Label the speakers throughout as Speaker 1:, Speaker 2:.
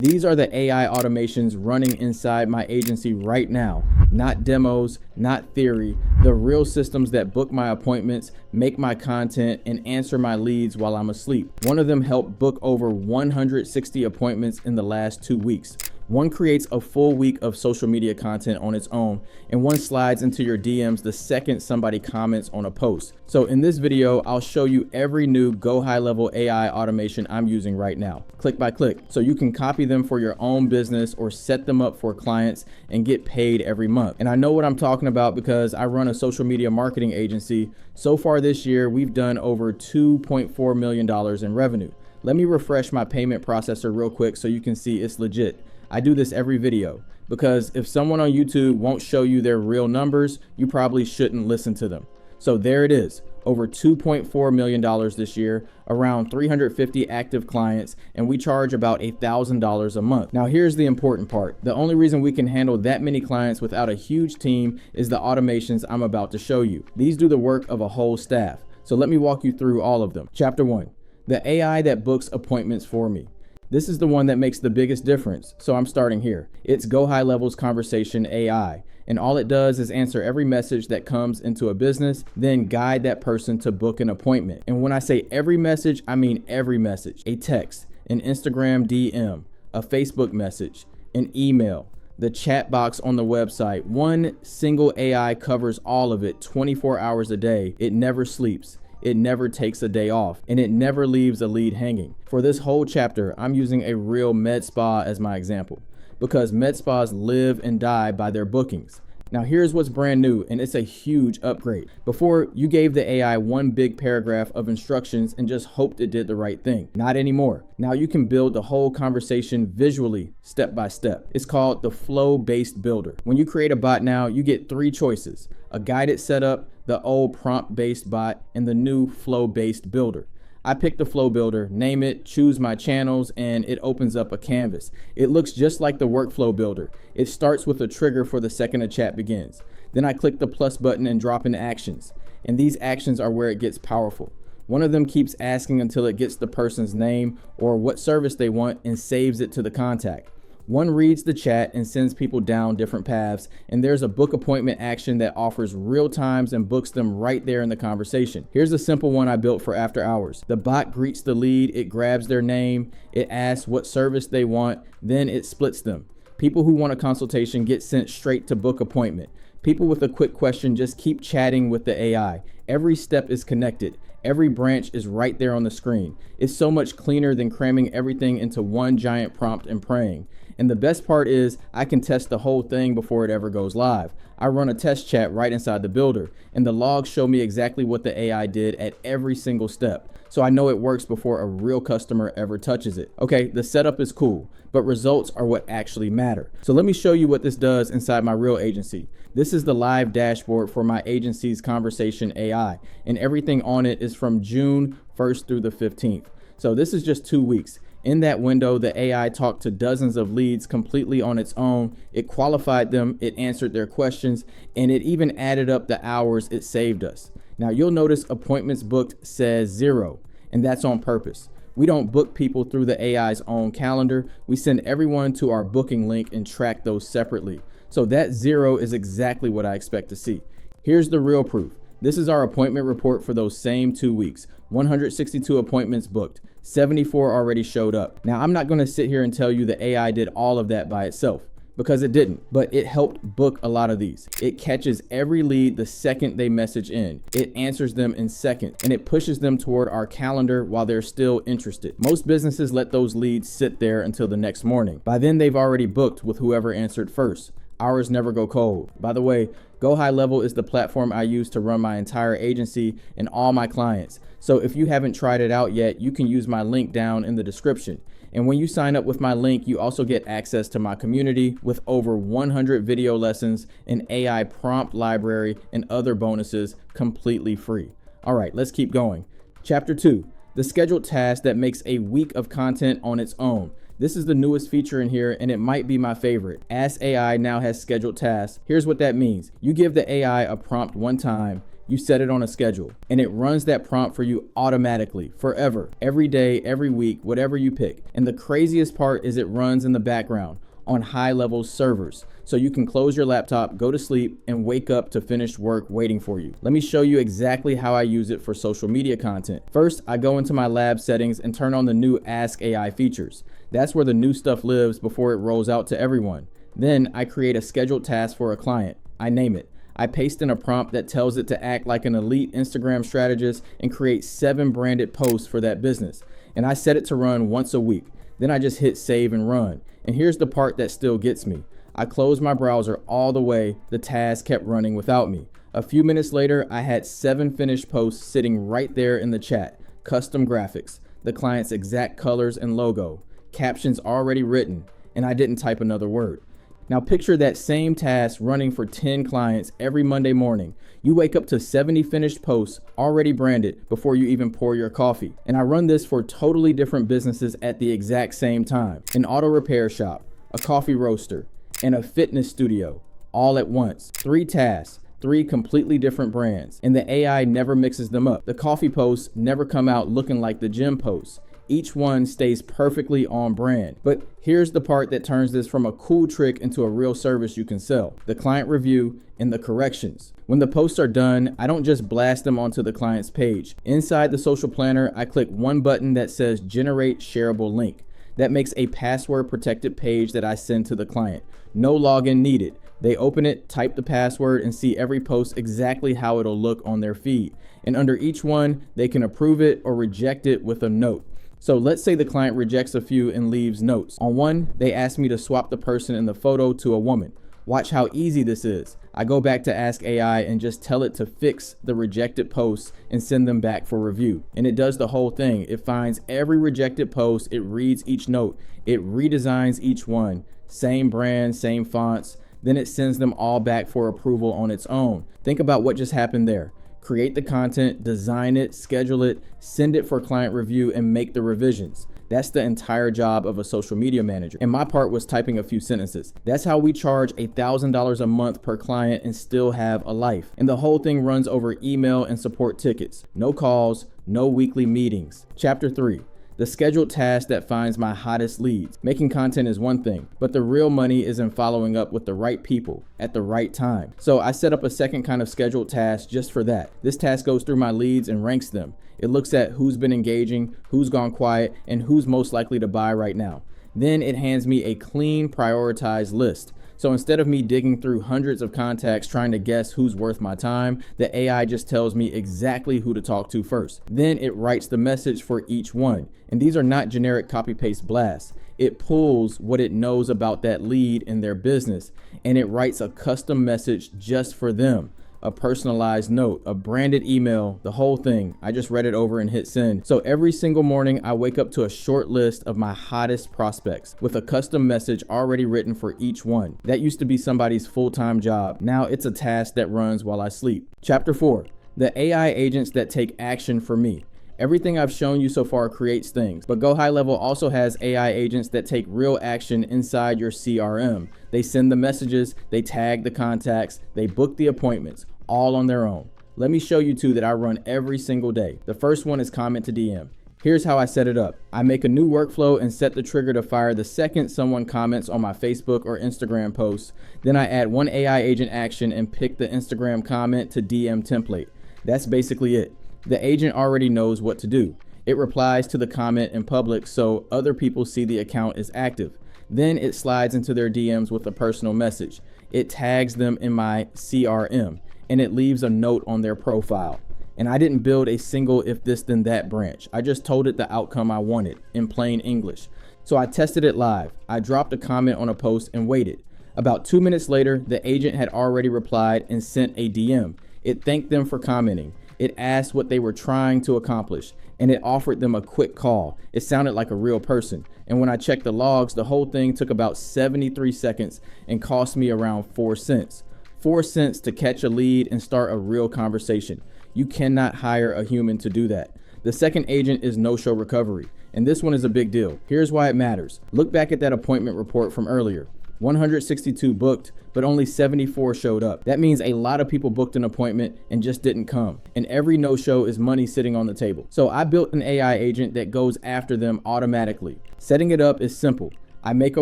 Speaker 1: These are the AI automations running inside my agency right now. Not demos, not theory, the real systems that book my appointments, make my content, and answer my leads while I'm asleep. One of them helped book over 160 appointments in the last 2 weeks. One creates a full week of social media content on its own, and one slides into your DMs the second somebody comments on a post. So in this video, I'll show you every new GoHighLevel AI automation I'm using right now, click by click, so you can copy them for your own business or set them up for clients and get paid every month. And I know what I'm talking about because I run a social media marketing agency. So far this year, we've done over $2.4 million in revenue. Let me refresh my payment processor real quick so you can see it's legit. I do this every video because if someone on YouTube won't show you their real numbers, you probably shouldn't listen to them. So there it is, over $2.4 million this year, around 350 active clients, and we charge about $1,000 a month. Now here's the important part. The only reason we can handle that many clients without a huge team is the automations I'm about to show you. These do the work of a whole staff. So let me walk you through all of them. Chapter 1, the AI that books appointments for me. This is the one that makes the biggest difference, so I'm starting here. It's GoHighLevel Conversation AI, and all it does is answer every message that comes into a business, then guide that person to book an appointment. And when I say every message, I mean every message. A text, an Instagram DM, a Facebook message, an email, the chat box on the website. One single AI covers all of it 24 hours a day. It never sleeps. It never takes a day off, and it never leaves a lead hanging. For this whole chapter, I'm using a real med spa as my example because med spas live and die by their bookings. Now here's what's brand new, and it's a huge upgrade. Before, you gave the AI one big paragraph of instructions and just hoped it did the right thing. Not anymore. Now you can build the whole conversation visually, step by step. It's called the flow-based builder. When you create a bot now, you get 3 choices: a guided setup, the old prompt-based bot, and the new flow-based builder. I picked the flow builder, name it, choose my channels, and it opens up a canvas. It looks just like the workflow builder. It starts with a trigger for the second a chat begins. Then I click the plus button and drop in actions. And these actions are where it gets powerful. One of them keeps asking until it gets the person's name or what service they want and saves it to the contact. One reads the chat and sends people down different paths, and there's a book appointment action that offers real times and books them right there in the conversation. Here's a simple one I built for after hours. The bot greets the lead, it grabs their name, it asks what service they want, then it splits them. People who want a consultation get sent straight to book appointment. People with a quick question just keep chatting with the AI. Every step is connected. Every branch is right there on the screen. It's so much cleaner than cramming everything into one giant prompt and praying. And the best part is I can test the whole thing before it ever goes live. I run a test chat right inside the builder, and the logs show me exactly what the AI did at every single step. So I know it works before a real customer ever touches it. Okay, the setup is cool, but results are what actually matter. So let me show you what this does inside my real agency. This is the live dashboard for my agency's Conversation AI, and everything on it is from June 1st through the 15th. So this is just 2 weeks. In that window, the AI talked to dozens of leads completely on its own. It qualified them, it answered their questions, and it even added up the hours it saved us. Now you'll notice appointments booked says 0, and that's on purpose. We don't book people through the AI's own calendar. We send everyone to our booking link and track those separately. So that 0 is exactly what I expect to see. Here's the real proof. This is our appointment report for those same 2 weeks. 162 appointments booked. 74 already showed up. Now, I'm not going to sit here and tell you the AI did all of that by itself, because it didn't, but it helped book a lot of these. It catches every lead the second they message in. It answers them in seconds, and it pushes them toward our calendar while they're still interested. Most businesses let those leads sit there until the next morning. By then, they've already booked with whoever answered first. Ours never go cold. By the way, GoHighLevel is the platform I use to run my entire agency and all my clients. So if you haven't tried it out yet, you can use my link down in the description. And when you sign up with my link, you also get access to my community with over 100 video lessons, an AI prompt library, and other bonuses completely free. All right, let's keep going. Chapter 2, the scheduled task that makes a week of content on its own. This is the newest feature in here, and it might be my favorite. Ask AI now has scheduled tasks. Here's what that means. You give the AI a prompt one time, You set it on a schedule, and it runs that prompt for you automatically, forever, every day, every week, whatever you pick. And the craziest part is it runs in the background on high-level servers. So you can close your laptop, go to sleep, and wake up to finished work waiting for you. Let me show you exactly how I use it for social media content. First, I go into my lab settings and turn on the new Ask AI features. That's where the new stuff lives before it rolls out to everyone. Then I create a scheduled task for a client. I name it. I paste in a prompt that tells it to act like an elite Instagram strategist and create 7 branded posts for that business. And I set it to run once a week. Then I just hit save and run. And here's the part that still gets me. I closed my browser all the way. The task kept running without me. A few minutes later, I had 7 finished posts sitting right there in the chat. Custom graphics, the client's exact colors and logo, captions already written, and I didn't type another word. Now picture that same task running for 10 clients every Monday morning. You wake up to 70 finished posts already branded before you even pour your coffee. And I run this for totally different businesses at the exact same time. An auto repair shop, a coffee roaster, and a fitness studio, all at once. 3 tasks, 3 completely different brands, and the AI never mixes them up. The coffee posts never come out looking like the gym posts. Each one stays perfectly on brand. But here's the part that turns this from a cool trick into a real service you can sell: the client review and the corrections. When the posts are done, I don't just blast them onto the client's page. Inside the social planner, I click one button that says generate shareable link. That makes a password protected page that I send to the client. No login needed. They open it, type the password, and see every post exactly how it'll look on their feed. And under each one, they can approve it or reject it with a note. So let's say the client rejects a few and leaves notes. On one, they ask me to swap the person in the photo to a woman. Watch how easy this is. I go back to Ask AI and just tell it to fix the rejected posts and send them back for review. And it does the whole thing. It finds every rejected post, it reads each note, it redesigns each one. Same brand, same fonts. Then it sends them all back for approval on its own. Think about what just happened there. Create the content, design it, schedule it, send it for client review, and make the revisions. That's the entire job of a social media manager. And my part was typing a few sentences. That's how we charge $1,000 a month per client and still have a life. And the whole thing runs over email and support tickets. No calls, no weekly meetings. Chapter 3. The scheduled task that finds my hottest leads. Making content is one thing, but the real money is in following up with the right people at the right time. So I set up a second kind of scheduled task just for that. This task goes through my leads and ranks them. It looks at who's been engaging, who's gone quiet, and who's most likely to buy right now. Then it hands me a clean, prioritized list. So instead of me digging through hundreds of contacts trying to guess who's worth my time, the AI just tells me exactly who to talk to first. Then it writes the message for each one. And these are not generic copy-paste blasts. It pulls what it knows about that lead in their business, and it writes a custom message just for them. A personalized note, a branded email, the whole thing. I just read it over and hit send. So every single morning I wake up to a short list of my hottest prospects with a custom message already written for each one. That used to be somebody's full-time job. Now it's a task that runs while I sleep. Chapter 4, the AI agents that take action for me. Everything I've shown you so far creates things, but GoHighLevel also has AI agents that take real action inside your CRM. They send the messages, they tag the contacts, they book the appointments, all on their own. Let me show you 2 that I run every single day. The first one is comment to DM. Here's how I set it up. I make a new workflow and set the trigger to fire the second someone comments on my Facebook or Instagram post. Then I add one AI agent action and pick the Instagram comment to DM template. That's basically it. The agent already knows what to do. It replies to the comment in public so other people see the account is active. Then it slides into their DMs with a personal message. It tags them in my CRM and it leaves a note on their profile. And I didn't build a single if this then that branch. I just told it the outcome I wanted in plain English. So I tested it live. I dropped a comment on a post and waited. About 2 minutes later, the agent had already replied and sent a DM. It thanked them for commenting. It asked what they were trying to accomplish, and it offered them a quick call. It sounded like a real person. And when I checked the logs, the whole thing took about 73 seconds and cost me around 4 cents. 4 cents to catch a lead and start a real conversation. You cannot hire a human to do that. The second agent is no-show recovery, and this one is a big deal. Here's why it matters. Look back at that appointment report from earlier. 162 booked, but only 74 showed up. That means a lot of people booked an appointment and just didn't come. And every no-show is money sitting on the table. So I built an AI agent that goes after them automatically. Setting it up is simple. I make a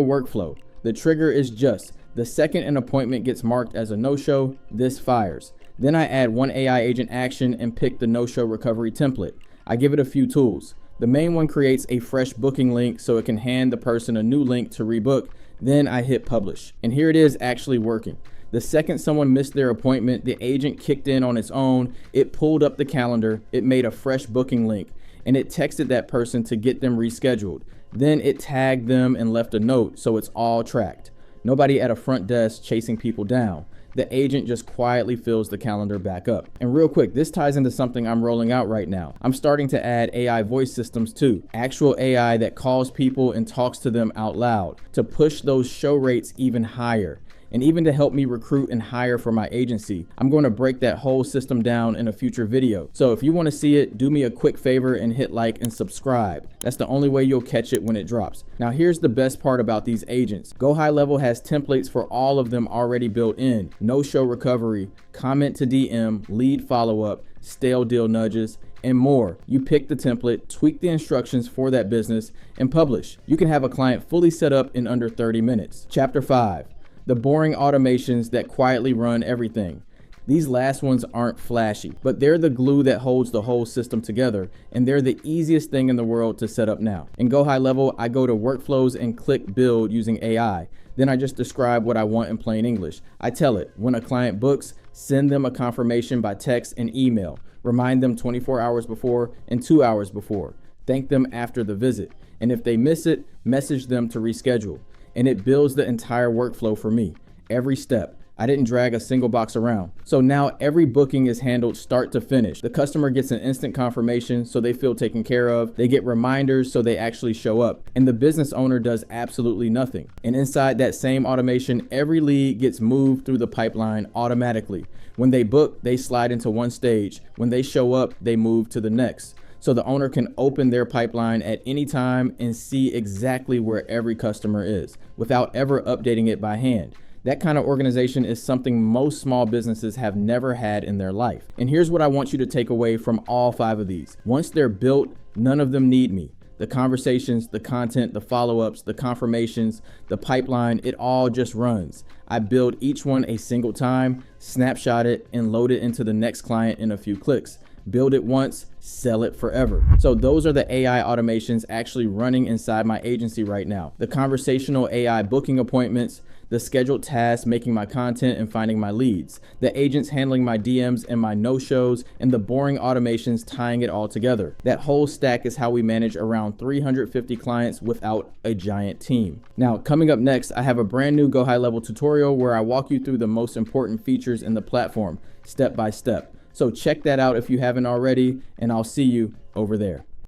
Speaker 1: workflow. The trigger is just the second an appointment gets marked as a no-show, this fires. Then I add one AI agent action and pick the no-show recovery template. I give it a few tools. The main one creates a fresh booking link so it can hand the person a new link to rebook. Then I hit publish. And here it is actually working. The second someone missed their appointment, the agent kicked in on its own. It pulled up the calendar. It made a fresh booking link and it texted that person to get them rescheduled. Then it tagged them and left a note so it's all tracked. Nobody at a front desk chasing people down. The agent just quietly fills the calendar back up. And real quick, this ties into something I'm rolling out right now. I'm starting to add AI voice systems too. Actual AI that calls people and talks to them out loud to push those show rates even higher. And even to help me recruit and hire for my agency. I'm going to break that whole system down in a future video. So if you want to see it, do me a quick favor and hit like and subscribe. That's the only way you'll catch it when it drops. Now here's the best part about these agents. GoHighLevel has templates for all of them already built in. No show recovery, comment to DM, lead follow-up, stale deal nudges, and more. You pick the template, tweak the instructions for that business, and publish. You can have a client fully set up in under 30 minutes. Chapter 5. The boring automations that quietly run everything. These last ones aren't flashy, but they're the glue that holds the whole system together, and they're the easiest thing in the world to set up now. In GoHighLevel, I go to workflows and click build using AI. Then I just describe what I want in plain English. I tell it, when a client books, send them a confirmation by text and email. Remind them 24 hours before and 2 hours before. Thank them after the visit. And if they miss it, message them to reschedule. And it builds the entire workflow for me, every step. I didn't drag a single box around. So now every booking is handled start to finish. The customer gets an instant confirmation so they feel taken care of. They get reminders so they actually show up. And the business owner does absolutely nothing. And inside that same automation, every lead gets moved through the pipeline automatically. When they book, they slide into one stage. When they show up, they move to the next. So the owner can open their pipeline at any time and see exactly where every customer is without ever updating it by hand. That kind of organization is something most small businesses have never had in their life. And here's what I want you to take away from all 5 of these. Once they're built, none of them need me. The conversations, the content, the follow-ups, the confirmations, the pipeline, it all just runs. I build each one a single time, snapshot it, and load it into the next client in a few clicks. Build it once, sell it forever. So those are the AI automations actually running inside my agency right now. The conversational AI booking appointments, the scheduled tasks making my content and finding my leads, the agents handling my DMs and my no-shows, and the boring automations tying it all together. That whole stack is how we manage around 350 clients without a giant team. Now, coming up next, I have a brand new GoHighLevel tutorial where I walk you through the most important features in the platform, step by step. So check that out if you haven't already, and I'll see you over there.